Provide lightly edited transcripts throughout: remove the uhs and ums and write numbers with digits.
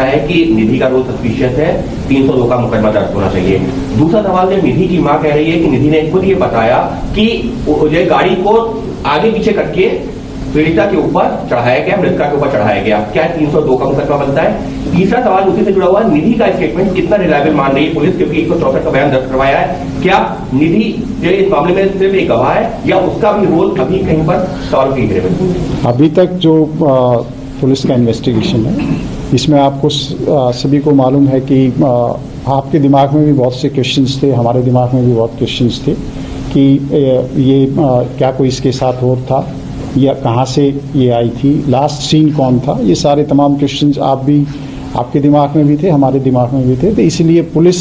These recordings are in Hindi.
है कि निधि का रोल सस्पिशियस है, 302 का मुकदमा दर्ज होना चाहिए। दूसरा सवाल है, निधि की मां कह रही है कि निधि ने खुद ये बताया कि ये गाड़ी को आगे पीछे करके पीड़िता के ऊपर चढ़ाया गया, मृतका के ऊपर चढ़ाया गया। क्या 302 का मुकदमा बनता है? तीसरा सवाल उसी से जुड़ा हुआ, निधि का स्टेटमेंट कितना रिलायबल मान रही है पुलिस, क्योंकि 164 का बयान दर्ज करवाया है। क्या निधि इस मामले में सिर्फ एक गवाह है या उसका भी रोल अभी कहीं पर सवाल की घेरे में? अभी तक जो पुलिस का इन्वेस्टिगेशन है, इसमें आपको सभी को मालूम है कि आपके दिमाग में भी बहुत से क्वेश्चंस थे, हमारे दिमाग में भी बहुत क्वेश्चंस थे कि ये क्या कोई इसके साथ और था या कहाँ से ये आई थी, लास्ट सीन कौन था, ये सारे तमाम क्वेश्चंस आपके दिमाग में भी थे, हमारे दिमाग में भी थे। तो इसलिए पुलिस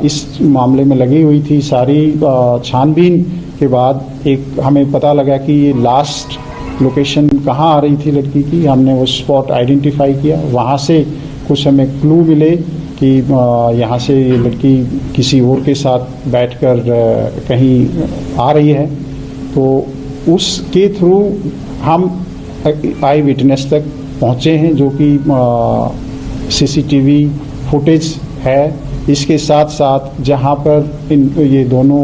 इस मामले में लगी हुई थी। सारी छानबीन के बाद एक हमें पता लगा कि ये लास्ट लोकेशन कहाँ आ रही थी लड़की की, हमने वो स्पॉट आइडेंटिफाई किया। वहाँ से कुछ हमें क्लू मिले कि यहाँ से ये लड़की किसी और के साथ बैठकर कहीं आ रही है। तो उसके थ्रू हम आई विटनेस तक पहुँचे हैं, जो कि सीसीटीवी फुटेज है। इसके साथ साथ जहाँ पर ये दोनों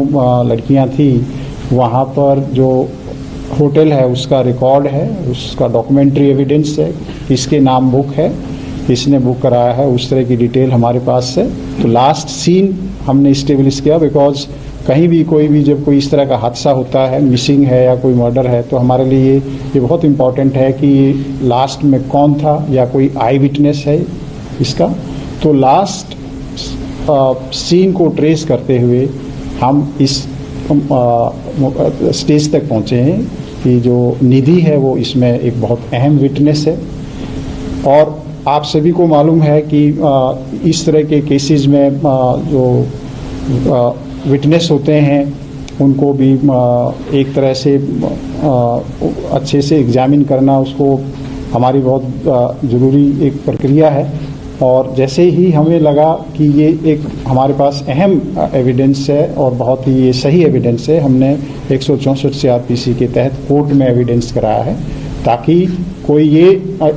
लड़कियाँ थी, वहाँ पर जो होटल है उसका रिकॉर्ड है, उसका डॉक्यूमेंट्री एविडेंस है, इसके नाम बुक है, इसने बुक कराया है, उस तरह की डिटेल हमारे पास है। तो लास्ट सीन हमने इस्टेब्लिश किया, बिकॉज कहीं भी कोई भी जब कोई इस तरह का हादसा होता है, मिसिंग है या कोई मर्डर है, तो हमारे लिए ये बहुत इम्पॉर्टेंट है कि लास्ट में कौन था या कोई आई विटनेस है इसका। तो लास्ट सीन को ट्रेस करते हुए हम इस स्टेज तक पहुँचे हैं कि जो निधि है वो इसमें एक बहुत अहम विटनेस है। और आप सभी को मालूम है कि इस तरह के केसेस में जो विटनेस होते हैं उनको भी एक तरह से अच्छे से एग्जामिन करना, उसको हमारी बहुत ज़रूरी एक प्रक्रिया है। और जैसे ही हमें लगा कि ये एक हमारे पास अहम एविडेंस है और बहुत ही ये सही एविडेंस है, हमने 164 CRPC के तहत कोर्ट में एविडेंस कराया है, ताकि कोई ये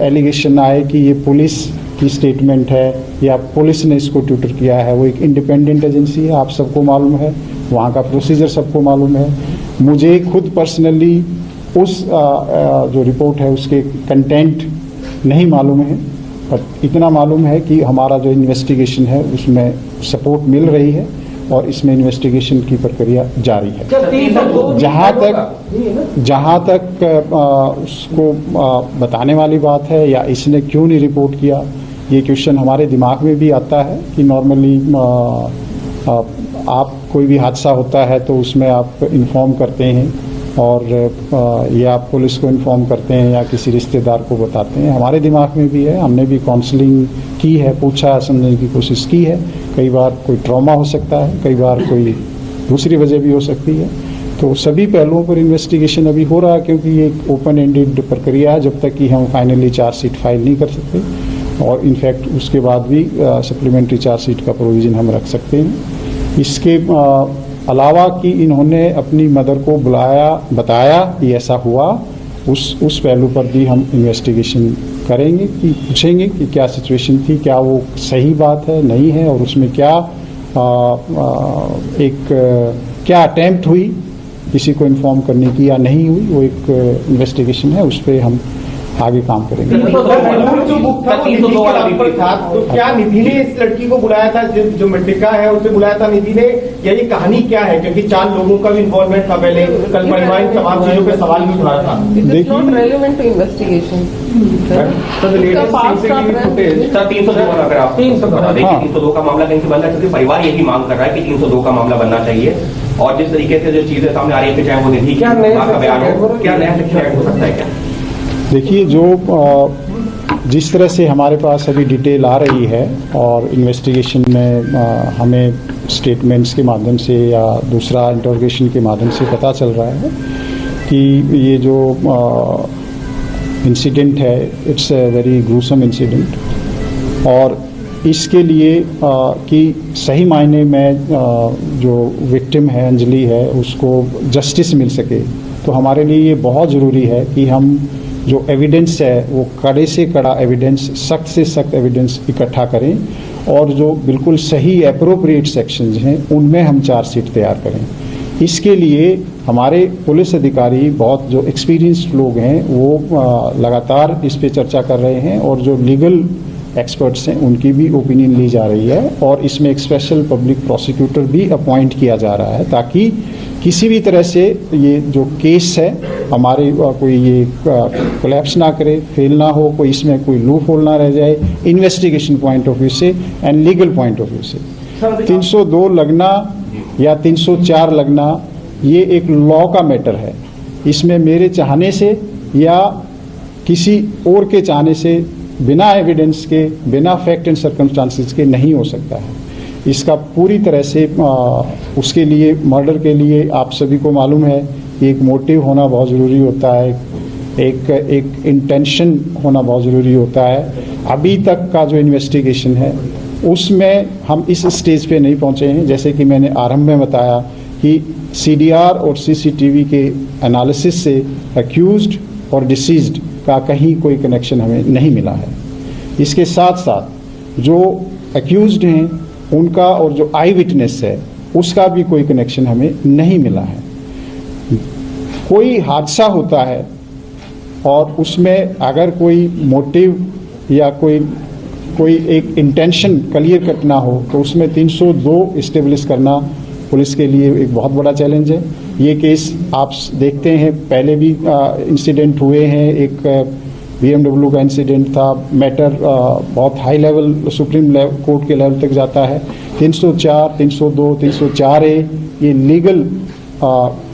एलिगेशन ना आए कि ये पुलिस की स्टेटमेंट है या पुलिस ने इसको ट्यूटर किया है। वो एक इंडिपेंडेंट एजेंसी है, आप सबको मालूम है, वहाँ का प्रोसीजर सबको मालूम है। मुझे खुद पर्सनली उस जो रिपोर्ट है उसके कंटेंट नहीं मालूम है, पर इतना मालूम है कि हमारा जो इन्वेस्टिगेशन है उसमें सपोर्ट मिल रही है और इसमें इन्वेस्टिगेशन की प्रक्रिया जारी है। जहाँ तक उसको बताने वाली बात है या इसने क्यों नहीं रिपोर्ट किया, ये क्वेश्चन हमारे दिमाग में भी आता है कि नॉर्मली आप कोई भी हादसा होता है तो उसमें आप इन्फॉर्म करते हैं और या आप पुलिस को इन्फॉर्म करते हैं या किसी रिश्तेदार को बताते हैं। हमारे दिमाग में भी है, हमने भी काउंसलिंग की है, पूछा, समझने की कोशिश की है। कई बार कोई ट्रॉमा हो सकता है, कई बार कोई दूसरी वजह भी हो सकती है। तो सभी पहलुओं पर इन्वेस्टिगेशन अभी हो रहा है, क्योंकि ये एक ओपन एंडेड प्रक्रिया है जब तक कि हम फाइनली चार्जशीट फाइल नहीं कर सकते, और इनफैक्ट उसके बाद भी सप्लीमेंट्री चार्जशीट का प्रोविज़न हम रख सकते हैं। इसके अलावा कि इन्होंने अपनी मदर को बुलाया, बताया कि ऐसा हुआ, उस पहलू पर भी हम इन्वेस्टिगेशन करेंगे कि पूछेंगे कि क्या सिचुएशन थी, क्या वो सही बात है, नहीं है, और उसमें क्या क्या अटेम्प्ट हुई किसी को इन्फॉर्म करने की या नहीं हुई। वो एक इन्वेस्टिगेशन है, उस पर हम आगे काम करेंगे। तो क्या निधि ने इस लड़की को बुलाया था, जो मृतका है उसे बुलाया था निधि ने, या ये कहानी क्या है? क्योंकि 4 लोगों का भी इन्वॉल्वमेंट था पहले, कल परिवार तमाम चीजों पे सवाल भी उठाया था। देखिए 302 का मामला कहीं से बन रहा है, क्योंकि परिवार यही मांग कर रहा है कि 302 का मामला बनना चाहिए। और जिस तरीके से जो चीजें सामने आ रही है, चाहे वो निधि क्या बयान हो, क्या नया सेक्शन ऐड हो सकता है क्या? देखिए, जिस तरह से हमारे पास अभी डिटेल आ रही है और इन्वेस्टिगेशन में हमें स्टेटमेंट्स के माध्यम से या दूसरा इंटरोगेशन के माध्यम से पता चल रहा है कि ये जो इंसिडेंट है, it's a very gruesome incident, और इसके लिए कि सही मायने में जो विक्टिम है, अंजलि है, उसको जस्टिस मिल सके, तो हमारे लिए ये बहुत ज़रूरी है कि हम जो एविडेंस है वो कड़े से कड़ा एविडेंस, सख्त से सख्त एविडेंस इकट्ठा करें और जो बिल्कुल सही अप्रोप्रिएट सेक्शंस हैं उनमें हम चार्जशीट तैयार करें। इसके लिए हमारे पुलिस अधिकारी बहुत जो एक्सपीरियंस्ड लोग हैं वो लगातार इस पे चर्चा कर रहे हैं और जो लीगल एक्सपर्ट्स हैं उनकी भी ओपिनियन ली जा रही है और इसमें एक स्पेशल पब्लिक प्रोसिक्यूटर भी अपॉइंट किया जा रहा है ताकि किसी भी तरह से ये जो केस है हमारे कोई ये कोलैप्स ना करे, फेल ना हो, कोई इसमें कोई लूप होल ना रह जाए, इन्वेस्टिगेशन पॉइंट ऑफ व्यू से and legal point of view से। 302 लगना या 304 लगना ये एक लॉ का मैटर है, इसमें मेरे चाहने से या किसी और के चाहने से बिना एविडेंस के, बिना फैक्ट एंड सर्कमस्टांसेस के नहीं हो सकता है। इसका पूरी तरह से उसके लिए, मर्डर के लिए आप सभी को मालूम है एक मोटिव होना बहुत ज़रूरी होता है, एक इंटेंशन होना बहुत ज़रूरी होता है। अभी तक का जो इन्वेस्टिगेशन है उसमें हम इस स्टेज पे नहीं पहुंचे हैं। जैसे कि मैंने आरंभ में बताया कि सीडीआर और सीसीटीवी के एनालिसिस से अक्यूज्ड और डिसीज्ड का कहीं कोई कनेक्शन हमें नहीं मिला है। इसके साथ साथ जो अक्यूज्ड हैं उनका और जो आई विटनेस है उसका भी कोई कनेक्शन हमें नहीं मिला है। कोई हादसा होता है और उसमें अगर कोई मोटिव या कोई एक इंटेंशन क्लियर कट ना हो तो उसमें 302 इस्टेब्लिश करना पुलिस के लिए एक बहुत बड़ा चैलेंज है। ये केस आप देखते हैं पहले भी इंसिडेंट हुए हैं, एक BMW का इंसिडेंट था, मैटर बहुत हाई लेवल सुप्रीम कोर्ट के लेवल तक जाता है। 304, 302, 304A ये लीगल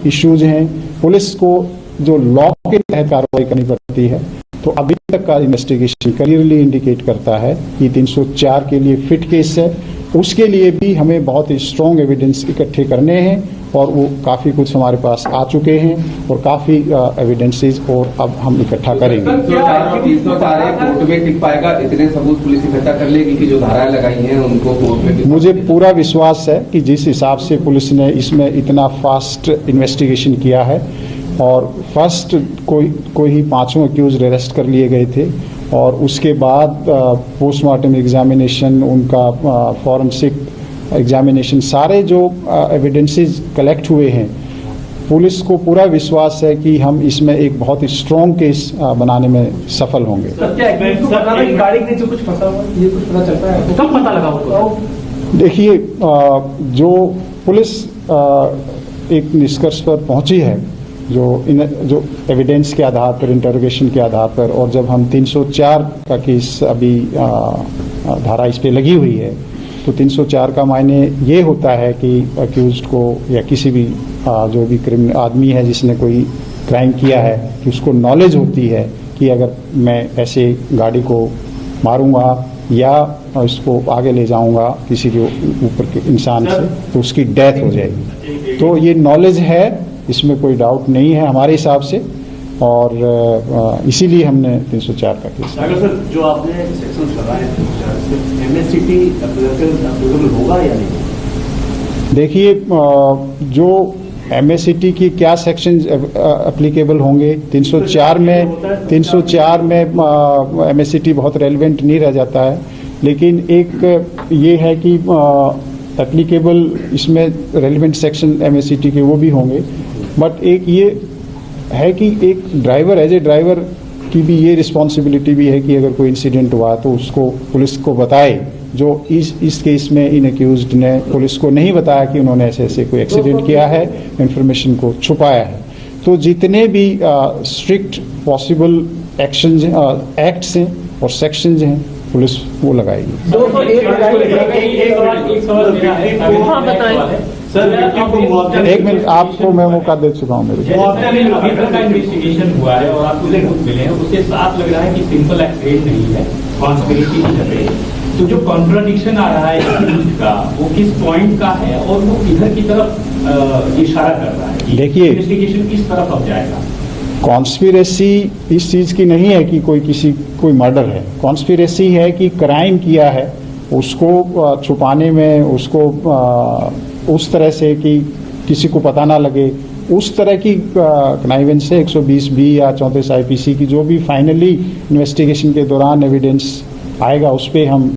इश्यूज हैं, पुलिस को जो लॉ के तहत कार्रवाई करनी पड़ती है। तो अभी तक का इन्वेस्टिगेशन क्लियरली इंडिकेट करता है कि 304 के लिए फिट केस है। उसके लिए भी हमें बहुत ही स्ट्रॉन्ग एविडेंस इकट्ठे करने हैं और वो काफ़ी कुछ हमारे पास आ चुके हैं और काफ़ी एविडेंसेस और अब हम इकट्ठा करेंगे। 304 कोर्ट में टिक पाएगा, इतने सबूत पुलिस इकट्ठा कर लेगी कि जो धाराएं लगाई हैं उनको कोर्ट में? मुझे पूरा विश्वास है कि जिस हिसाब से पुलिस ने इसमें इतना फास्ट इन्वेस्टिगेशन किया है और फर्स्ट कोई ही 5 अक्यूज अरेस्ट कर लिए गए थे और उसके बाद पोस्टमार्टम एग्जामिनेशन, उनका फॉरेंसिक एग्जामिनेशन, सारे जो एविडेंसेस कलेक्ट हुए हैं, पुलिस को पूरा विश्वास है कि हम इसमें एक बहुत ही स्ट्रॉन्ग केस बनाने में सफल होंगे। गाड़ी के नीचे कुछ फंसा हुआ ये कुछ पता चलता है? कब पता लगा? देखिए, जो पुलिस एक निष्कर्ष पर पहुंची है, जो एविडेंस के आधार पर, इंटरोगेशन के आधार पर, और जब हम 304 का केस अभी धारा इस पे लगी हुई है तो 304 का मायने ये होता है कि अक्यूज्ड को या किसी भी जो भी क्रिमिनल आदमी है जिसने कोई क्राइम किया है कि उसको नॉलेज होती है कि अगर मैं ऐसे गाड़ी को मारूंगा या इसको आगे ले जाऊंगा किसी के ऊपर के इंसान से तो उसकी डेथ हो जाएगी। तो ये नॉलेज है, इसमें कोई डाउट नहीं है हमारे हिसाब से, और इसीलिए हमने 304 का केस। अगर सर जो आपने सेक्शन लगाए हैं एमएससीटी एप्लीकेबल होगा या नहीं? देखिए, जो एमएससीटी की क्या सेक्शन एप्लीकेबल होंगे, 304 में एमएससीटी बहुत रेलेवेंट नहीं रह जाता है, लेकिन एक ये है कि एप्लीकेबल इसमें रेलेवेंट सेक्शन एमएससीटी के वो भी होंगे। बट एक ये है कि एक ड्राइवर, एज ए ड्राइवर की भी ये रिस्पॉन्सिबिलिटी भी है कि अगर कोई इंसिडेंट हुआ तो उसको पुलिस को बताए। जो इस केस में इन अक्यूज्ड ने पुलिस को नहीं बताया कि उन्होंने ऐसे कोई एक्सीडेंट किया है, इंफॉर्मेशन को छुपाया है। तो जितने भी स्ट्रिक्ट पॉसिबल एक्शंस, एक्ट्स हैं और सेक्शंस हैं, पुलिस वो लगाएगी। एक मिनट, आपको मैं मौका दे चुका हूँ। मेरे इन्वेस्टिगेशन हुआ है और आपको मिले हैं, उसके साथ लग रहा है कि सिंपल एक्सीडेंट नहीं है, कॉन्स्पिरेसी है। तो जो कॉन्ट्राडिक्शन आ रहा है का, वो किस पॉइंट का है और वो किधर की तरफ इशारा कर रहा है? देखिए, इन्वेस्टिगेशन किस तरफ अब जाएगा? कॉन्स्पिरेसी इस चीज़ की नहीं है कि कोई मर्डर है। कॉन्स्पिरेसी है कि क्राइम किया है, उसको छुपाने में, उसको उस तरह से कि किसी को पता ना लगे, उस तरह की कनाइवेंस से 120B या 34 IPC की जो भी फाइनली इन्वेस्टिगेशन के दौरान एविडेंस आएगा उस पर हम